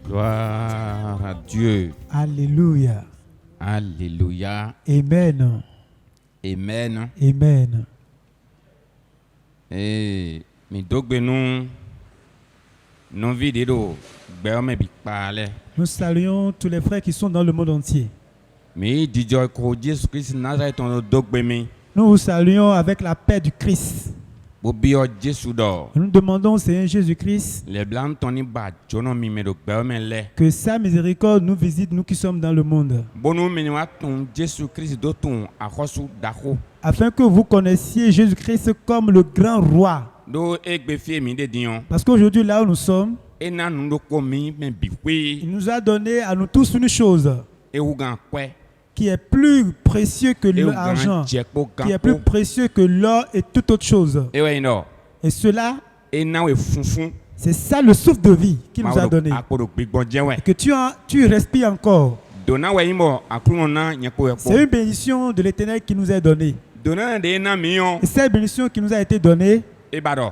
Gloire à Dieu. Alléluia. Alléluia. Amen. Amen. Amen. Et mi dogbe nous non vidéo me bi parler. Nous saluons tous les frères qui sont dans le monde entier. Mi dijo ko Jésus Christ Nazareth on dogbe mi. Nous vous saluons avec la paix du Christ. Bo bi o Jésus do. Nous demandons au Seigneur Jésus-Christ Les blancs toni ba jono mi me dogbe me le. que sa miséricorde nous visite, nous qui sommes dans le monde, Bonu mi wa ton Jésus Christ do ton akosu dako. afin que vous connaissiez Jésus-Christ comme le grand roi. Do egbe fie mi de dion. Parce qu'aujourd'hui, là où nous sommes, E na nu do ko mi me bi il nous a donné à nous tous une chose e u gan kwe. qui est plus précieux que E u l'argent, gan jekpo qui est gan plus ko. précieux que l'or et toute autre chose. E we no. Et cela, E na we funfun. c'est ça le souffle de vie qu'il nous a donné. Akodo gbigbon je we. Et que tu respires encore. Dona we imo akunu na nyepo C'est yepo. une bénédiction de l'Éternel qui nous est donnée. Dona de na mion Et cette bénédiction qui nous a été donnée, e bado.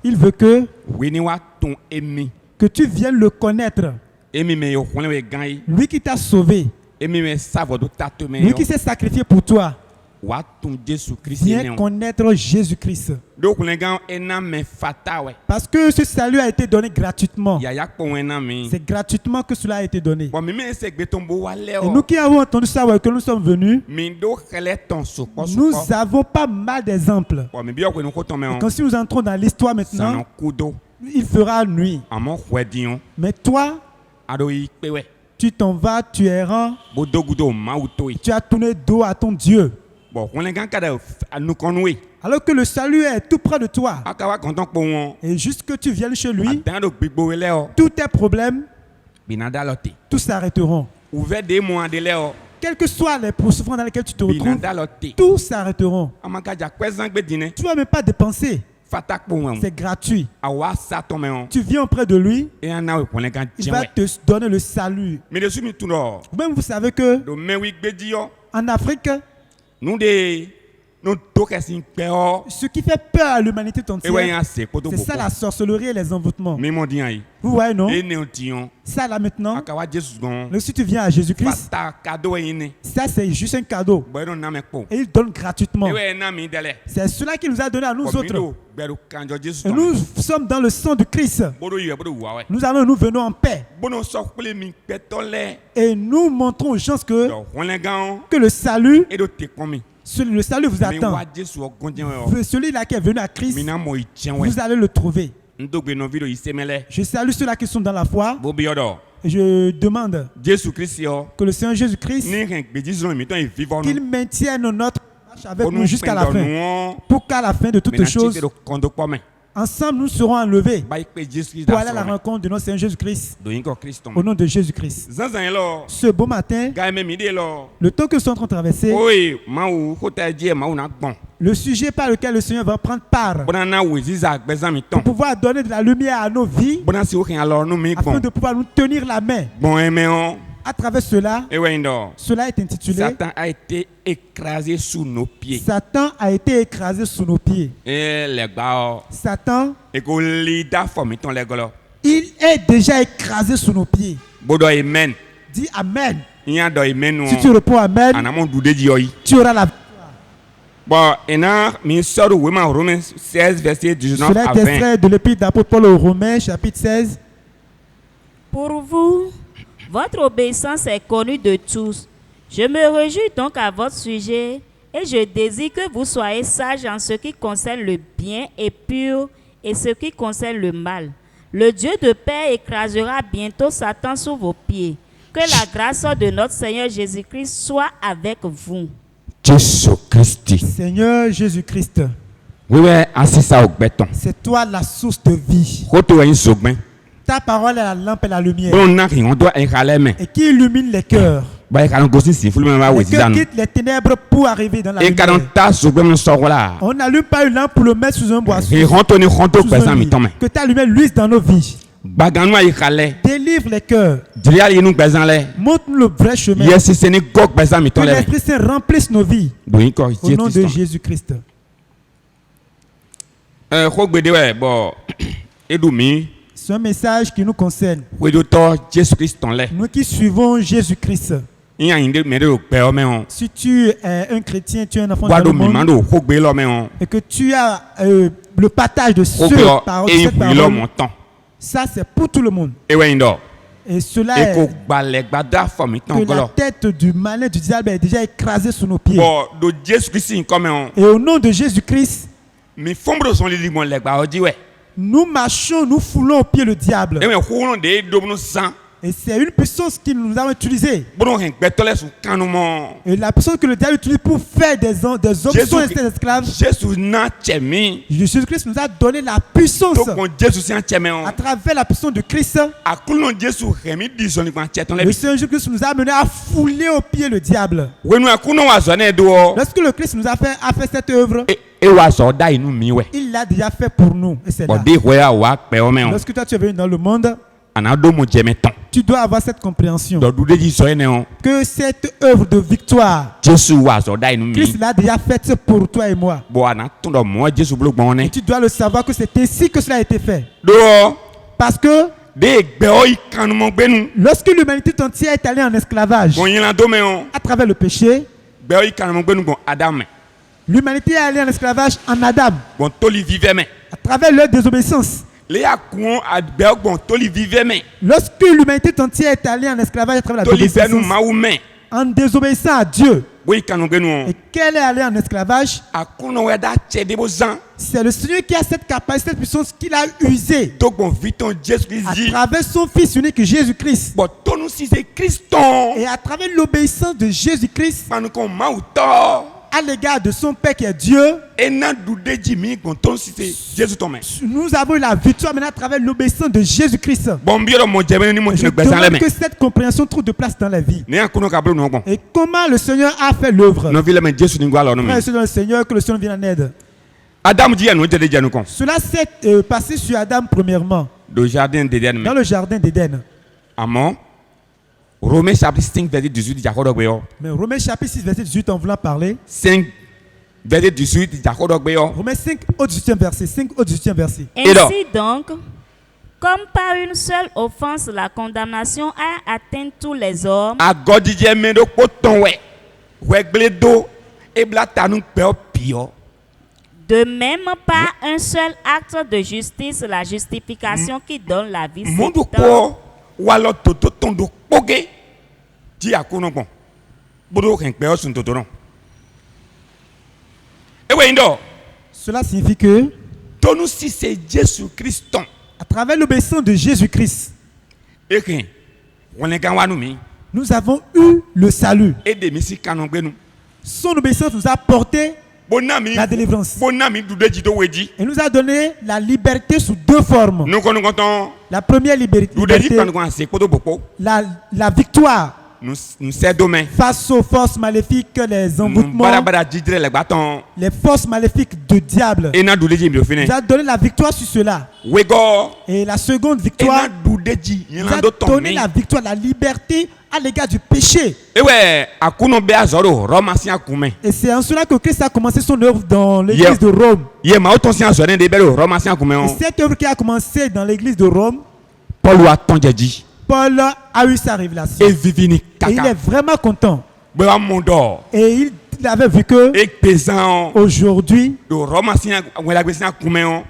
il veut que Wini wa ton emi. tu viennes le connaître. Emi me yo khone we gan yi. Lui qui t'a sauvé, Emi me savo do tato me lui yo. qui s'est sacrifié pour toi. Wa ton Jésus Christ Viens ne. connaître Jésus-Christ. Do khone gan ena me fata we. Parce que ce salut a été donné gratuitement. Ya yak po ena mi. C'est gratuitement que cela a été donné. Bon mi me se gbe ton bo wa le Et o. nous qui avons entendu ça, ouais, que nous sommes venus, Mi do khele ton soko nous soko. avons pas mal d'exemples. Bon mi bi o ko no ko ton me Et on. quand si nous entrons dans l'histoire Sanon maintenant, kudo. il fera nuit. Amo khwedion. Mais toi, Ado yi pe we. tu t'en vas, tu es errant, Bo dogudo ma uto yi. tu as tourné dos à ton Dieu. Bon khone gan kada anu konwe. Alors que le salut est tout près de toi. Aka wa konton po won. Et juste que tu viennes chez lui, Adan do gbigbo we le o. tous tes problèmes, Binada lote. tous s'arrêteront. Ouvert des mois de l'heure. Quels que soient les souffrances dans lesquelles tu te retrouves, Binada lote. tous s'arrêteront. Amakaja kwezan gbe dine. Tu ne vas même pas dépenser. Fatak po won. C'est gratuit. Awa sa ton me on. Tu viens auprès de lui, E ana we khone gan il va jewe. te donner le salut. Mi de su mi tu no. Même vous savez que Do me wi gbe di yo. en Afrique, Nou de nou do kesin pe o. ce qui fait peur à l'humanité E we entière, yan se poto c'est boko. ça la sorcellerie et les envoûtements. Mi mon diyan yi. Vous voyez, non? E ne on tiyon. Ça là maintenant, Aka wa Jesus gon. si tu viens à Jésus-Christ, Fata kado yi ne. ça c'est juste un cadeau. Bo don na me po. Et il donne gratuitement. E we na mi dele. C'est cela qu'il nous a donné à nous Bo mi autres. do gberu kanjo Jesus Et ton. nous sommes dans le sang du Christ. Bodo yi bodo wa we. Nous venons en paix. Bono so kple mi pe to le. Et nous montrons aux gens Do khone gan. que le salut, E do te kon mi. le salut vous Mi attend. wa Jesus o gonjen we o. Celui-là qui est venu à Christ, Mi na mo yi chen we. vous allez le trouver. Ndogbe no video yi semele. Je salue ceux-là qui sont dans la foi. Bo bi odo. Et je demande Jesus Christ yo. que le Seigneur Jésus-Christ, Ni ren gbe Jesus mi ton yi vivant qu'il nous. maintienne notre marche avec Pour nous nous jusqu'à la fin. nous. Pour qu'à la fin de toutes Mais choses, do kondo po me. ensemble nous serons enlevés Ba yi pe Jesus Christ pour da aller à la so. rencontre de notre Seigneur Jésus-Christ. Do yin ko Christ ton. Au nom de Jésus-Christ. Zanzan lo. Ce beau matin, Ga me mi de lo. le temps que nous sommes en train de traverser, Oye, ma ou ko ta die ma ou na gbon. le sujet par lequel le Seigneur va prendre part Bona na we ziza gbezan mi ton. pour pouvoir donner de la lumière à nos vies, Bona si o kin alors nous mi afin gbon. de pouvoir nous tenir la main. Bon aimé on. À travers cela, E we ndo. cela est intitulé Satan a été écrasé sous nos pieds. Satan a été écrasé sous nos pieds. Et les gars, Satan, et que l'ida forme ton les gars. il est déjà écrasé sous nos pieds. Bodo amen. Dis Amen. Il y a do amen. Si tu réponds Amen, Anamon doudé di yoy. tu auras la. Bon, et na mi sort de Romains 16 verset 19 Cela à est 20. extrait de l'épître d'apôtre Paul aux Romains, chapitre 16. Pour vous, votre obéissance est connue de tous. Je me réjouis donc à votre sujet et je désire que vous soyez sages en ce qui concerne le bien et pur et ce qui concerne le mal. Le Dieu de paix écrasera bientôt Satan sous vos pieds. Que la grâce de notre Seigneur Jésus-Christ soit avec vous. Jésus Christ. Seigneur Jésus-Christ, Oui, ouais, assis ça au béton. c'est toi la source de vie. Koto yin sogben. Ta parole est la lampe et la lumière Bon na ki on doit écaler mais. et qui illumine les cœurs. Ba écaler gosi si fulu même ba Les we cœurs zizan. quittent les ténèbres pour arriver dans la Écaler lumière. ta sogben mon sort là. On n'allume pas une lampe pour le mettre sous un boisseau. Et ronto ni ronto Sous un pesan mi lit. tome. Que ta lumière luise dans nos vies. Baganu écaler. Délivre les cœurs. Dirial yi nu pesan le. Montre-nous le vrai chemin. Yes c'est ni gok pesan mi Que ton le. l'Esprit Saint remplisse nos vies. Do yin ko Au nom de Jésus. Jésus-Christ. Ko gbede ouais bon. Edoumi, C'est un message qui nous concerne. Wedoto, Jésus-Christ ton lait. Nous qui suivons Jésus-Christ. Il y a une de mes deux pères, mais on. Si tu es un chrétien, tu es un enfant de Wado le monde, Mimando, Hogbe l'homme, mais on. et que tu as le partage de ce Hogbe, parole, et cette il parole, mon temps. ça c'est pour tout le monde. Et ouais, indo. Et cela Et est qu'on balègue, bada, forme, que la tête du malin du diable est déjà écrasée sous nos pieds. Bon, de Jésus-Christ, comme on. Et au nom de Jésus-Christ, Mais fombre son lit, mon leg, bah, on dit, ouais. nous marchons, nous foulons au pied le diable. Et ouais, on de domino sang. Et c'est une puissance que nous avons utilisée. Bon, on betole sous canouement. Et la puissance que le diable utilise pour faire des hommes sont restés esclaves. Jésus n'a tchemi. Jésus-Christ nous a donné la puissance Donc, on Jésus c'est un tchemi. à travers la puissance de Christ. À coulon Jésus, Rémi dit son livre en tchèton. Le Seigneur Jésus-Christ nous a amené à fouler au pied le diable. Oui, nous, à coulon, à zonner dehors. Lorsque le Christ nous a fait cette œuvre, Et wa soda, il nous mit, ouais. il l'a déjà fait pour nous. Et c'est Bon, là. dis, ouais, à wa, père, mais on. Lorsque toi tu es venu dans le monde, On a deux mots, j'aime-ton. tu dois avoir cette compréhension Donc, nous disons, que cette œuvre de victoire, Jésus, wa soda, il nous Christ mit. l'a déjà faite pour toi et moi. Bon, on a tout dans moi, Jésus, bloc, bon, on Et est. tu dois le savoir que c'est ainsi que cela a été fait. Dehors, Parce que des béoïs, quand nous m'en lorsque l'humanité entière est allée en esclavage bon, il y a un domaine, à travers le péché, béoïs, quand nous m'en bon, Adam, l'humanité est allée en esclavage en Adam bon, toli vivait, mais. à travers leur désobéissance. Les accoins, à béoïs, bon, toli vivait, mais. Lorsque l'humanité entière est allée en esclavage à travers la Toli fait nous, désobéissance, maoumé. en désobéissant à Dieu, Oui, quand nous gagnons. et qu'elle est allée en esclavage, À coulon, ouais, d'acheter des beaux ans. c'est le Seigneur qui a cette capacité, cette puissance qu'il a usée Donc, bon, vite, on Jésus-Christ à dit. travers son Fils unique Jésus-Christ. Bon, ton nous, si c'est Christon. Et à travers l'obéissance de Jésus-Christ Nous, comme maoutor. à l'égard de son Père qui est Dieu, Et n'a doudé Jimmy, quand ton si c'est Jésus ton main. nous avons eu la victoire maintenant à travers l'obéissance de Jésus-Christ. Bon, bien, mon Jésus, ni mon Je Jésus, sans les demande mains. que cette compréhension trouve de place dans la vie. Né en coulon, câble, non, bon. Et comment le Seigneur a fait l'œuvre. Nous, ville, mais Jésus, nous, alors, nous, Frère et sœurs dans le Seigneur, que le Seigneur vienne en aide. Adam dit à nous, Jésus, dit à nous, con. Cela s'est passé sur Adam premièrement, Le jardin d'Éden, dans le jardin d'Éden. Amon. Romains chapitre 5, verset 18, Jacob Ogbeyo. Mais Romains chapitre 6, verset 18, en voulant parler. 5, verset 18, Jacob Ogbeyo. Romains 5 au 18e verset. 5 au 18e verset. Ainsi donc, comme par une seule offense, la condamnation a atteint tous les hommes, Agodidje mendo poton we. We gledo. Et blata nous peo pio. de même par un seul acte de justice, la justification qui donne la vie Mondo s'étend. ko. Walo toto tondo poge. Di akono bon. Bodo ken peo sun toto non. Et we indo. Cela signifie que, Tonu si c'est Jésus Christ. à travers l'obéissance de Jésus-Christ, Et ken. On est quand nous mi. nous avons eu le salut. Et de misi kanon gbe nous. Son obéissance nous a porté Bonami. la délivrance. Bonami doudé jito wedi. Et nous a donné la liberté sous deux formes. Nous konnou konton. La première Doudé liberté, jito nous kon se kodo boko. la victoire Nous c'est domaine. face aux forces maléfiques, les Nous envoûtements, barabara jidre le bâton. les forces maléfiques du diable. Et na doudé jimbi au fini. Il nous a donné la victoire sur cela. Wego. Et la seconde Et victoire, na doudé ji. il Il nous a a d'autres donné mais. la victoire, la liberté à l'égard du péché. Et ouais, akuno be azoro, romansi akume. Et c'est en cela que Christ a commencé son œuvre dans l'église Yeah. de Rome. Ye ma oton si azone de belo, romansi akume Et on. cette œuvre qui a commencé dans l'église de Rome, Paul wa tonjeji. Paul a eu sa révélation. Et vivini Et il est kaka. vraiment content. Be wa mondo. Et il avait vu que Et pesan aujourd'hui, do romansi wela gbesi akume on.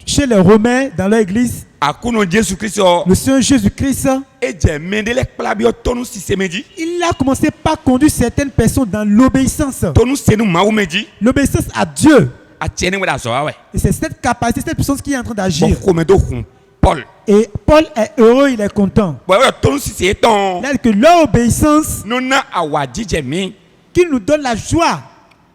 chez les Romains, dans leur église, Akuno Jésus Christ le Seigneur Jésus-Christ, et je mendele klabio tonu si semeji. il a commencé par conduire certaines personnes dans l'obéissance. Tonu senu maumeji. L'obéissance à Dieu. A tiene wela zo ouais. Et c'est cette capacité, cette puissance qui est en train Bon d'agir. komedo hun Paul. Et Paul est heureux, il est content. Bon tonu si c'est ton. Il a dit que leur obéissance, Nous na awaji jemi. qui nous donne la joie,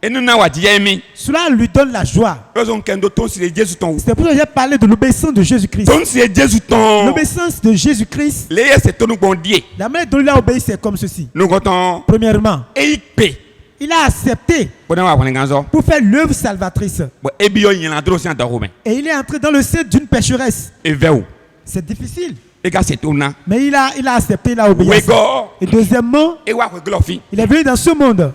Et nous na awaji jemi. cela lui donne la joie. Raison kendo ton si Jésus ton. C'est pour ça que j'ai parlé de l'obéissance de Jésus-Christ. Ton si Jésus ton. L'obéissance de Jésus-Christ, Les c'est ton bon Dieu. la manière dont il a obéi, c'est comme ceci. Nous comptons. Premièrement, Et il paie. il a accepté Bon on va prendre ganzo. pour faire l'œuvre salvatrice. Bon et bio il en droit si en romain. Et il est entré dans le sein d'une pécheresse. Et veu. C'est difficile. Et quand c'est tout na. Mais il a accepté, il a obéi. à ça. Wego. Et deuxièmement, Et wa ko glofi. il est venu dans ce monde.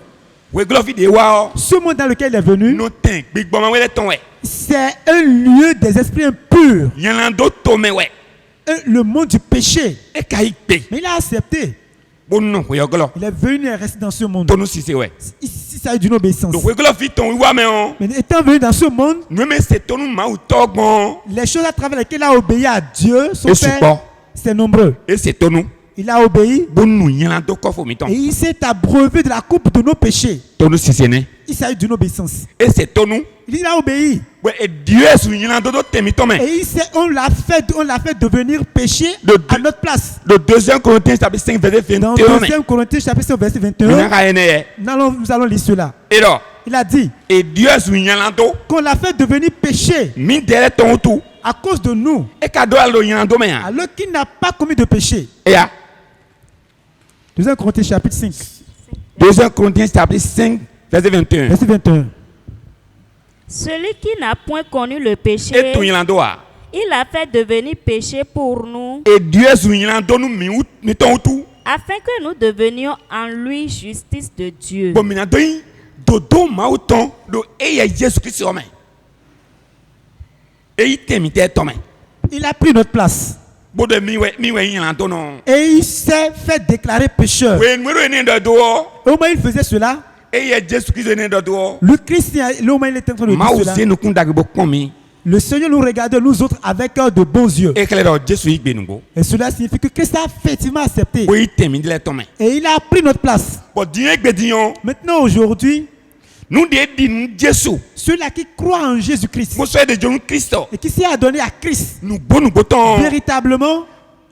we glofi de wa o Ce monde dans lequel il est venu, no ten gbigboma we le ton we c'est un lieu des esprits impurs, yanlando to me we le monde du péché. e ka ipe Mais il a accepté. bonno we yoglo Il est venu et resté dans ce monde. tonu sise we Ici, ça a d'une obéissance. donc we glofi ton wa me o Mais étant venu dans ce monde, no me se tonu ma u togbon les choses à travers lesquelles il a obéi à Dieu, son et Père, support c'est nombreux. et se tonu Il a obéi bonno yanlando ko fo mi ton et il s'est abreuvé de la coupe de nos péchés. tonu sise ne Il s'agit d'une obéissance. et se tonu Il a obéi. we e dieu su yanlando do temi ton me Et on l'a fait devenir péché à notre place. de 2 Corinthiens chapitre 5 verset Dans 21 me 2 Corinthiens chapitre 5 verset Mina 21, ka ene nous allons lire cela. et là Il a dit et dieu su yanlando qu'on l'a fait devenir péché mi dere ton tu à cause de nous, e ka do alo yanlando me ya alors qu'il n'a pas commis de péché. e ya 2 Corinthiens chapitre 5 2 Corinthiens chapitre 5 verset 21 verset 21. Celui qui n'a point connu le péché, et tu yanlando a il a fait devenir péché pour nous, et dieu su yanlando nu mi ton tu afin que nous devenions en lui justice de Dieu. bon mina do yin dodo ma u ton do e ye jesus christ o me e yi temi te ton me Il a pris notre place bodo mi we yanlando no et il s'est fait déclarer pécheur. we nwero ene do do Au moment où il faisait cela, e ye jesus christ ene do do le Christ, le moment où il était en train de ma dire u cela, se nu kun dagbo kon mi le Seigneur nous regardait, nous autres, avec de bons yeux. e kele do jesus yi gbe nu go Et cela signifie que Christ a effectivement accepté. we yi temi de le ton me Et il a pris notre place. bon dieu gbe dion Maintenant, aujourd'hui, nu de di nu jesus ceux-là qui croient en Jésus-Christ mo so de jonu christ et qui s'est adonné à Christ, nu bo ton véritablement,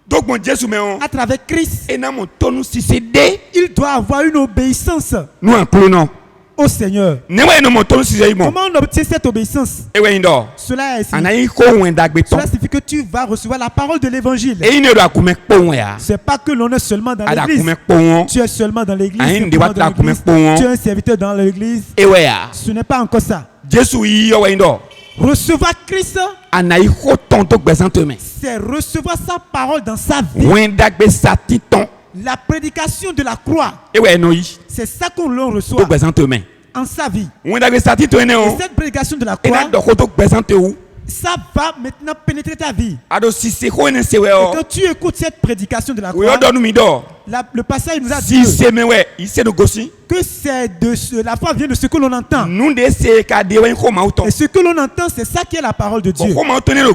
dogbon jesus me on à travers Christ, e na mo tonu sise de il doit avoir une obéissance nu an klo no au Seigneur. ne we no mo tonu sise yi mo Comment on obtient cette obéissance? e we yin do Cela est anayi ko wen dagbe ton Cela signifie que tu vas recevoir la parole de l'évangile. e yin do akume po won ya C'est pas que l'on est seulement dans ada l'église. akume po won Tu es seulement dans l'église. Aïe, tu es ndi wata dans l'église, akume po won. tu es un serviteur dans l'église. e we ya Ce n'est pas encore ça. jesus yi yo we yin do Recevoir Christ, anayi ko ton to gbesan to me c'est recevoir sa parole dans sa vie. wen dagbe sati ton La prédication de la croix, e we no yi c'est ça qu'on l'on to reçoit gbesan to me en sa vie. wen dagbe sati to ene Et o cette prédication de la e na croix, do ko to gbesan to wu ça va maintenant pénétrer ta vie. ado sise ko ene se we Et o quand tu écoutes cette prédication de la we yo croix, do nu mi do le passage nous a dit si se me we yi se no gosi que la foi vient de ce que l'on entend. nu de se ka de we ko ma u ton Et ce que l'on entend, c'est ça qui est la parole de bon Dieu. ko ma u ton ne no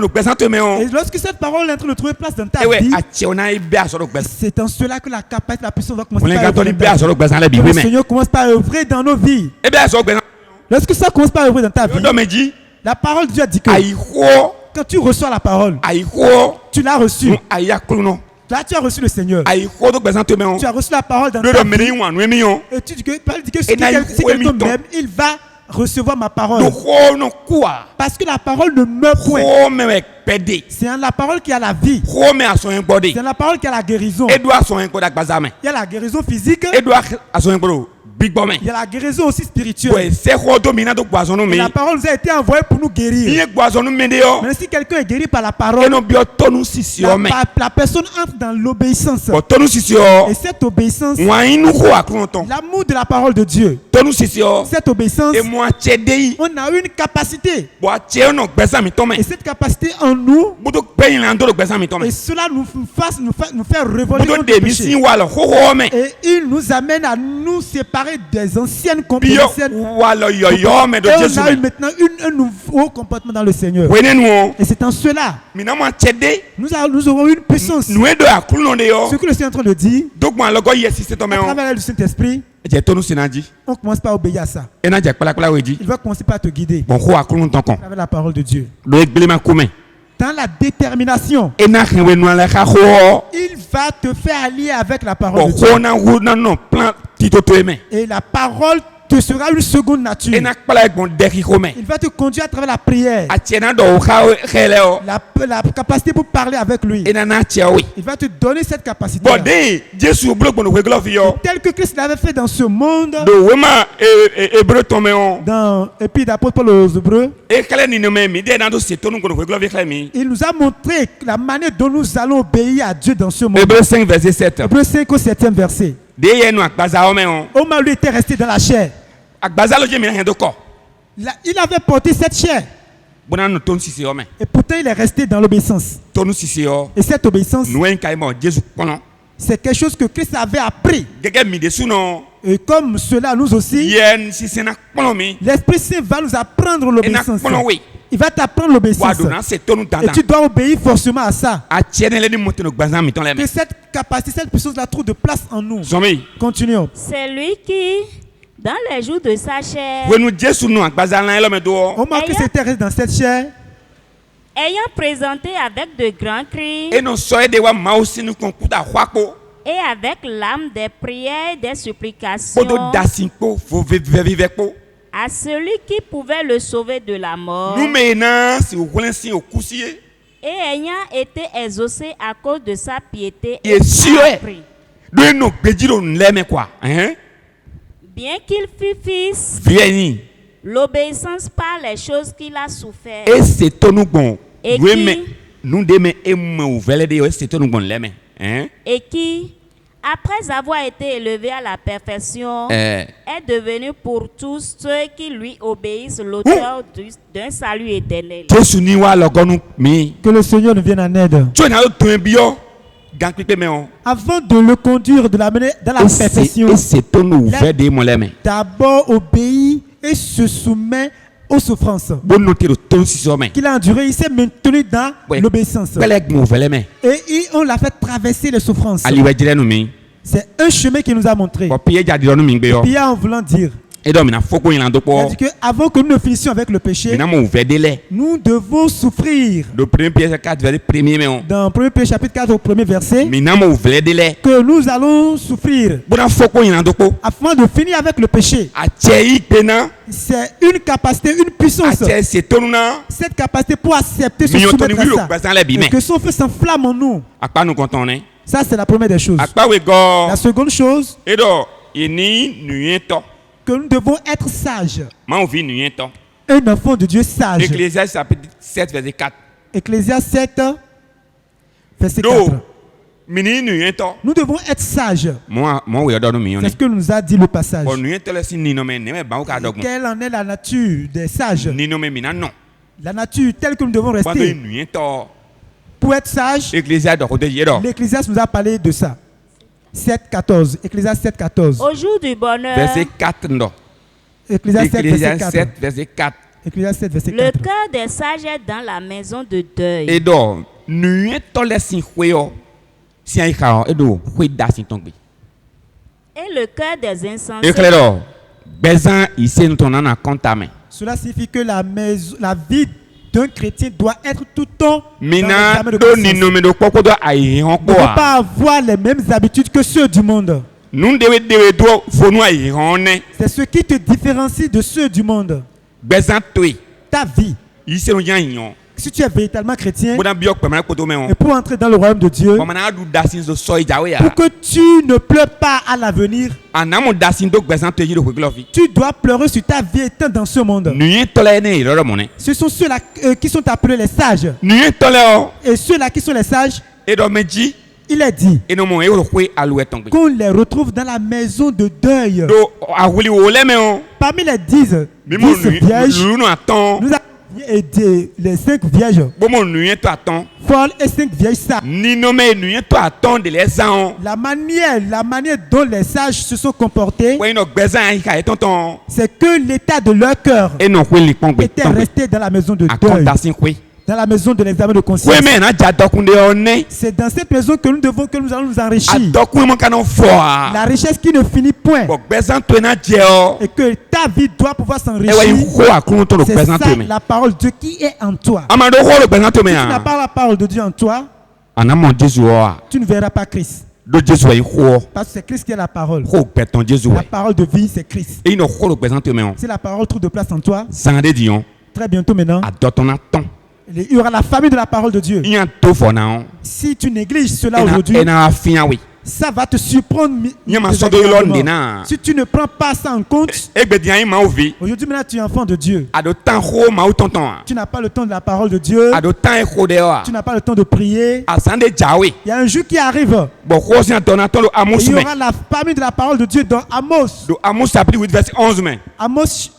gbesan to me o Et lorsque cette parole est en train de trouver place dans ta e we vie, a che ona i be aso do gbesan c'est en cela que la capacité, la puissance va commencer mo le par ga to ni œuvrer be dans ta aso vie. do gbesan le bi Que we le me Seigneur commence par œuvrer dans nos vies. e be aso gbesan Lorsque ça commence par œuvrer dans ta yo vie, do me ji la parole de Dieu a dit que ayi ko quand tu reçois la parole, ayi ko tu l'as reçue. ayi akulu no Là, tu as reçu le Seigneur. ayi ko do gbesan to me o Tu as reçu la parole dans do ta do me vie. ni wan no mi o Et tu dis que, Paul dit que si Et n'a quelqu'un eu si quoi quelqu'un mis ton- m'aime, il va recevoir ma parole. do ko no kwa Parce que la parole ne meurt point. ko me we pede C'est en la parole qu'il y a la vie. ko me aso en body C'est en la parole qu'il y a la guérison. e do aso en ko da gbaza me Il y a la guérison physique. e do aso en ko big bo me Il y a la guérison aussi bo spirituelle. se ko do mi na do gbazo no Et mi la parole nous a été envoyée pour nous guérir. iye gbazo no me de yo Mais si quelqu'un est guéri par la e parole, no bi o tonu sisi o me la personne entre dans l'obéissance. bo tonu sisi o Et cette obéissance, wan inu ko akuru ton l'amour de la parole de Dieu, tonu sisi o cette obéissance, e mo a che de yi on a une capacité. bo a che no gbesan mi ton me Et cette capacité en nous, bo do pe yin lan do gbesan mi ton me et cela nous fait bo révolter do notre de mi péché. sin wa lo ho me Et il nous amène à nous séparer des anciennes bi yo compétences. wa lo yo me do Et on jesus a eu me maintenant un nouveau comportement dans le Seigneur. we ne nu o Et c'est en cela, mi na mo a che de nous aurons une puissance. nu e do akuru no de yo Ce que le Seigneur est en train de dire, dogma logo yes se to me à o travers le Saint-Esprit, je tonu sinaji on commence par obéir à ça. e na je kpalakpala we ji Il va commencer par te guider bon ko akuru ton kon à travers la parole de Dieu. do e gbele ma ku me Dans la détermination, e na hen we nu ala ka ho il va te faire allier avec la parole bon de Dieu. ko na wu na no plan tito to me Et la parole te sera une seconde nature. e na kpala gbon de ki ko me Il va te conduire à travers la prière, a che na do ka hele o la capacité pour parler avec lui. e na che we Il va te donner cette capacité. bon de jesus blo gbon we glove yo Tel que Christ l'avait fait dans ce monde, do we ma hebreu to me o dans Épître d'apôtre Paul aux Hébreux, e kale ni no me mi de na do se tonu gbon we glove kale mi il nous a montré la manière dont nous allons obéir à Dieu dans ce monde. Hébreu 5 verset 7 Hébreux 5 au 7e verset. Deye no agbaza ome on. Omar lui était resté dans la chair. Agbaza lo je mi na hen do ko. Il avait porté cette chair. Bona no ton sisi ome. Et pourtant, il est resté dans l'obéissance. Tonu sisi o. Et cette obéissance, Nou en kai mo Jésus kono. c'est quelque chose que Christ avait appris. Gege mi de suno. Et comme cela, nous aussi, Yen sisi na kono mi. l'Esprit Saint va nous apprendre l'obéissance. kono we. Il va t'apprendre l'obéissance. Wa do na se tonu Et tanda. tu dois obéir forcément à ça. A tiene le ni moto no gbaza mi ton le me. Que cette capacité, cette puissance-là trouve de place en nous. Zomi. Continuons. C'est lui qui, dans les jours de sa chair, Wenu Jésus no agbaza la lo me do. Omar Christ était resté dans cette chair. ayant présenté avec de grands cris E no so e de wa ma o sinu kon kuta hwako. et avec l'âme des prières, des supplications Podo dasin ko fo vive ko. à celui qui pouvait le sauver de la mort, Nou me na si o hulen si o kusie. et ayant été exaucé à cause de sa piété, Et sûr. appris, Do no gbejiro nle me kwa. bien qu'il fût fils, Vieni. l'obéissance par les choses qu'il a souffert, E se tonu gbon. Et We qui- me nou de me e me ou vele de yo e se tonu gbon le me. et qui, après avoir été élevé à la perfection, est devenu pour tous ceux qui lui obéissent l'auteur d'un salut éternel. Jésus ni wa logonu mi. Que le Seigneur nous vienne en aide. Tu na o tun bi yo. Gan pipe me on. Avant de le conduire, de l'amener dans la perfection, E se tonu ou La- vele de mo le me. d'abord obéit et se soumet aux souffrances Bon no te do tonu si so me. qu'il a endurées. Il s'est maintenu dans Ouais. l'obéissance. Vele mo vele me. On l'a fait traverser les souffrances. Ali we jire nu mi. C'est un chemin qu'il nous a montré. Ko pie ja di nu mi gbe yo. Puis en voulant dire, E do mi na foko yin la do il a po. dit que avant que nous ne finissions avec le péché, Mi na mo vele de le. nous devons souffrir. Do premier Pierre 4 verset 1er me on. Dans 1 Pierre chapitre 4 au premier verset, Mi na mo vele de le. que nous allons souffrir Bona foko yin la do po. afin de finir avec le péché. A tie yi pe na. C'est une capacité, une A puissance. tie se tonu na. Cette capacité pour accepter, se Mi yo tonu soumettre wi lo à ça. gbasan le bi Et me. que son feu s'enflamme en nous. Akpa nou konton ne. Ça, c'est la première des choses. Akpa we go. La seconde chose, E do ini nuyen to. que nous devons être sages. Ma ou vi nuyen to. Un enfant de Dieu sage. Ecclésiaste chapitre 7 verset 4. Ecclésias 7, verset Do 4. mini nuyen to. Nous devons être sages. Mo we do no mi C'est ne. ce que nous a dit le passage. Bon nuyen to le si ni no me ne me ba o ka dogun. Quelle en est la nature des sages? Ni no me mi na non. La nature telle que nous devons Ba do rester. nuyen to. Pour être sage, Ecclésiaste do ko de ye do. l'Ecclésias nous a parlé de ça. 7,14. Ecclésias 7,14. Au jour du bonheur, Verset 4 ndo. Ecclésias 7, verset Ecclésiaste 4. 7 verset 4. Ecclésias 7, verset le 4. cœur des sages est dans la maison de deuil. E do nuyen to le si hwe yo. Si ay ka e do hwe da si ton gbe. Et le cœur des insensés E kle do. Bezan ise nou ton nan kontame. Cela signifie que la vie d'un chrétien doit être tout le temps dans Mina l'examen de do conscience. ni no me do koko do ay hon On ne ko peut a. pas avoir les mêmes habitudes que ceux du monde. Nou dewe do fo nou ay hon ne. C'est ce qui te différencie de ceux du monde. Bezan toy. Ta vie. Ise nou yan yon. Si tu es véritablement chrétien, Bodan biok pe mana koto me on. et pour entrer dans le royaume de Dieu, Ko mana du dasin do soy jawe ya. pour que tu ne pleures pas à l'avenir, Anamo dasin do bezan toy do hwe glofi. tu dois pleurer sur ta vie étant dans ce monde. Nuyen to le ne ro mo ne. Ce sont ceux-là qui sont appelés les sages. Nuyen to le o. Et ceux-là qui sont les sages, E do meji. il est dit E no mo e ro hwe alouet ton gbe. qu'on les retrouve dans la maison de deuil. Do awuli wo le me on. Parmi les 10 Mi mo vierges, nu no aton. nous avons aidé les 5 vierges Bo mo nuyen to aton. folles et 5 vierges sages. Ni no me nuyen to aton de les an. La manière dont les sages se sont comportés, Wa ino gbezan yi ka e tonton. c'est que l'état de leur cœur E no hwe li pon gbe. était resté dans la maison de A deuil, kontasin hwe. dans la maison de l'examen de conscience. Hwe me na ja dokunde o ne. C'est dans cette maison que nous allons nous enrichir. A dokun mo kanon fo a. La richesse qui ne finit point. Bo gbezan to na je o. Et que ta vie doit pouvoir E wa yi s'enrichir. ho akun to do C'est gbezan ça to me. la parole de Dieu qui est en toi. Amado ho do gbezan to me Si tu n'as a. pas la parole de Dieu en toi, Anamo Jesu o a. tu ne verras pas Christ. Do Jesu yi ho. Parce que c'est Christ qui est la parole. Ho beton Jesu La we. parole de vie, c'est Christ. E ino ho do gbezan to me on. Si la parole trouve de place en toi, Zande dion. très bientôt maintenant, A doton na ton. il y aura la famille de la parole de Dieu. Iyan to fo na on. Si tu négliges cela E aujourd'hui, na afian we. Ça va te surprendre. Nyama désagréablement. sodo yolo ndena. Si tu ne prends pas ça en compte, Egbe dia yi ma ovi. aujourd'hui maintenant tu es enfant de Dieu. Ado tan ho ma tonton. Tu n'as pas le temps de la parole de Dieu. Ado tan e ho de wa. Tu n'as pas le temps de prier. Asande jawe. Il y a un jour qui arrive. Bo ho si antona tolo Et Amos il y me. aura la famille de la parole de Dieu dans Amos. Do Amos chapitre 8 verset 11 me. Amos,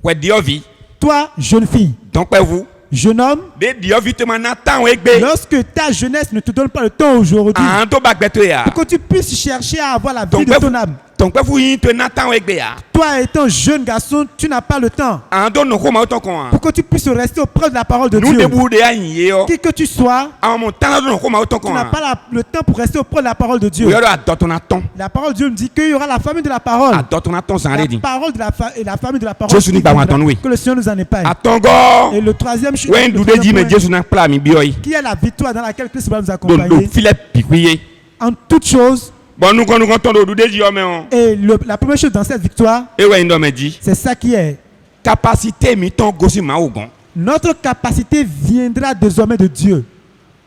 Kwe diovi. toi, jeune fille, Donc pe vous. jeune homme, De diovi te mana tan egbe. lorsque ta jeunesse ne te donne pas le temps aujourd'hui, An to bagbeto ya. pour que tu puisses chercher à avoir la vie Donc de ton âme. donc pe vous yi te na tan egbe ya. Toi étant jeune garçon, tu n'as pas le temps An do no ho ma ton kon. pour que tu puisses rester auprès de la parole de Nous Dieu. debu de ya yi yo. Qui que tu sois, An mon tan do no ho ma ton tu kon. n'as pas le temps pour rester auprès de la parole de Dieu. Yo do adotona ton. La parole de Dieu me dit qu'il y aura la famille de la parole. Adotona ton san La redi. parole de et la famille de la parole. Jésus qui n'est pas viendra. entendu, oui. Que le Seigneur nous en épargne. Atongo. Et le troisième chose, Wen dude di me Jésus na pla mi bioy. qui est la victoire dans laquelle Christ va nous Do accompagner filet pikwiye. en toutes choses. Bon nous kon ton do dude di o me on. Et la première chose dans cette victoire, E we ndo me di. c'est ça qui est. Capacité mi ton gosi ma ogon. Notre capacité viendra désormais de Dieu.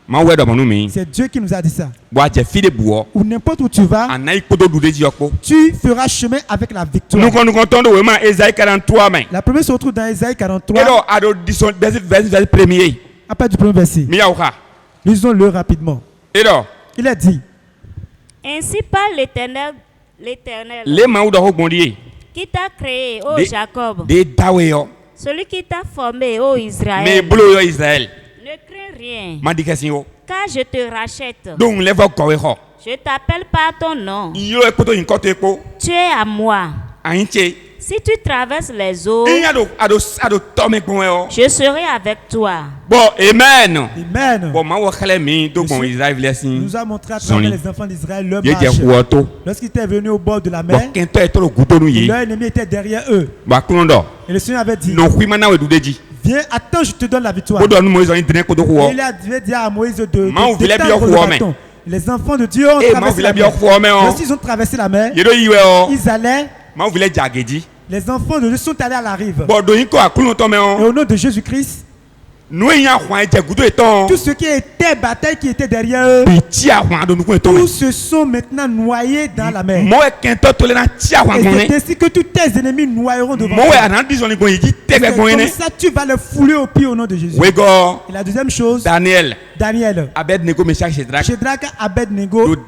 Ma we do mo nu mi. C'est Dieu qui nous a dit ça. Bo a je file buo. Ou n'importe où tu vas, Anai kodo dude di okpo. tu feras chemin avec la victoire. Nous kon ton do we ma Esaïe 43 me. La première se retrouve dans Ésaïe E 43, do ado dison verset premier. après du premier verset. Mi ya oka. Lisons-le rapidement. E do Il a dit, Ainsi parle l'Éternel, le ma do ho gbondie. qui t'a créé, ô De- Jacob, De dawe yo. celui qui t'a formé, ô Me Israël. blo yo Israël. Ne crains rien, Ma di kesin yo. car je te rachète. Donc le va ko we ho. Je t'appelle par ton nom. Yo e koto yin koto ekpo. Tu es à moi. Ainche. Si tu traverses les eaux, E ado to me gbon yo. je serai avec toi. Bon, amen. Amen. Bon, ma wo khale mi do bon Monsieur Israël blessing. Nous a montré à Zoni. travers les enfants d'Israël leur Ye je marche. huoto. Lorsqu'il était venu au bord de la Bon, mer, kento e to lo guto nu yi. leur ennemi était derrière eux. Ba klondo. Et le Seigneur avait dit, No hui mana we dude ji. viens, attends, je te donne la victoire. Bo do nu Moïse on dine ko do Et huo. il avait dit à Moïse de Ma ou vile d'étendre bi le okuo me. bâton. Les enfants de Dieu ont E ma traversé vile la bi mer. okuo me on. Lorsqu'ils ont traversé la mer, Ye do yi we o. ils allaient, Ma vile jageji. les enfants de Dieu sont allés à la rive. Bon, do yin ko akulun to me Et on. au nom de Jésus-Christ, Nu yin ahwan je guto eton. tous ceux qui étaient batailles, qui étaient derrière eux, Bi ti ahwan do nu ko eton. tous se sont maintenant noyés dans la mer. Mo e kento to le na ti ahwan Et gon c'est ne. ainsi que tous tes ennemis noieront devant Mo we toi. anan dison ni gon yi C'est tebe gon comme ne. ça tu vas les fouler au pied au nom de Jésus. We go Et la deuxième chose, Daniel. Daniel, Abednego Meshach Shadrach. Shadrach, Abednego, Do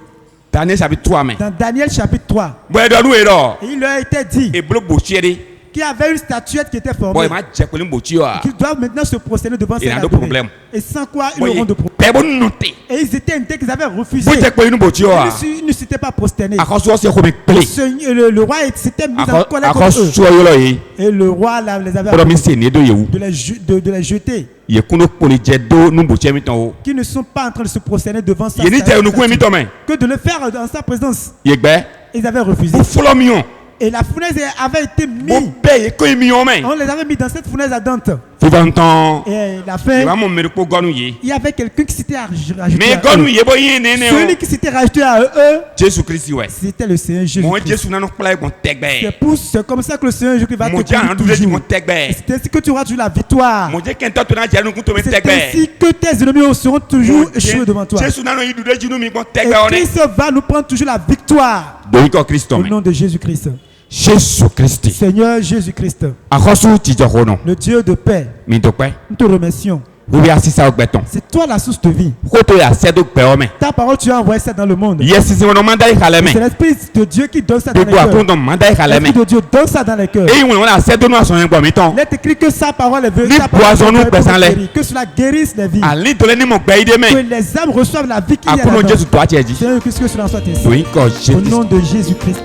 Daniel chapitre 3 me. dans Daniel chapitre 3. Bo e do nu e do. Et il leur a été dit E blo bo chiere. qu'il y avait une statuette qui était Bon, formée, il m'a dit que le mot a. qu'ils doivent maintenant se prosterner devant Il y a cette d'autres statuette. problèmes. Et sans quoi ils Bon, auront de problèmes. Pebo noté. Et ils étaient indignés qu'ils avaient refusé. Vous êtes quoi une Ils boutio? ils ne s'étaient pas prosternés. À cause de ce qu'on clé. Le roi s'était mis en colère À contre cause eux. de ce qu'on yi. Et le roi les avait Pour me c'est né de you. de les jeter. Ye kuno poli jedo nu boutio mi ton. Qui ne sont pas en train de se prosterner devant sa Ye ni te nu ku mi statue. ton men. Que de le faire dans sa présence. Ye gbe. Ils avaient refusé. Pour follow mion. Et la fournaise avait été Bon mise. paye ko mi on men. On les avait mis dans cette fournaise ardente. Vivanton. Et la Il fin, va mon me ko gonu yi. il y avait quelqu'un qui s'était rajouté Mais à gonu eux. ye bo yi ne ne Celui o. qui s'était rajouté à eux, Jésus Christ ouais. c'était le Seigneur Mon Jésus. Jésus na no pla gon tegbe. C'est comme ça que le Seigneur Jésus va Mon te Dieu conduire en douze toujours. mon tegbe. Et c'est ainsi que tu auras toujours la victoire. Mon Dieu kento to na jenu ku to me C'est tegbe. ainsi que tes ennemis seront toujours échoués devant toi. Jésus na no yi douze jinu mi gon Et tegbe on. Christ va nous prendre toujours la victoire. Do ko Christ Au men. nom de Jésus-Christ. Jésus Christ. Seigneur Jésus-Christ, Akosu ti joko no. le Dieu de paix, Mi do pe. nous te remercions. Ubi asisa ogbeton. C'est toi la source de vie. Ko to ya sedo pe o men. Ta parole, tu as envoyé ça dans le monde. Yes si wono manda ikale C'est men. l'Esprit de Dieu qui donne ça dans les Gbogbo cœurs. akun don manda ikale men. L'Esprit de Dieu donne ça dans les cœurs. Eyi wono na sedo no aso yen gbo mi ton. Il est écrit que sa parole est venue. Ni sa parole est poison nous venue pour personne nous les. guérir. Que cela guérisse les vies. Ali to le ni mo gbe ide Que men. les âmes reçoivent la vie qui est Akuno là-dedans. Jésus to a ti e ji. Seigneur, que cela soit ainsi. Oui ko Au Jésus. nom de Jésus-Christ.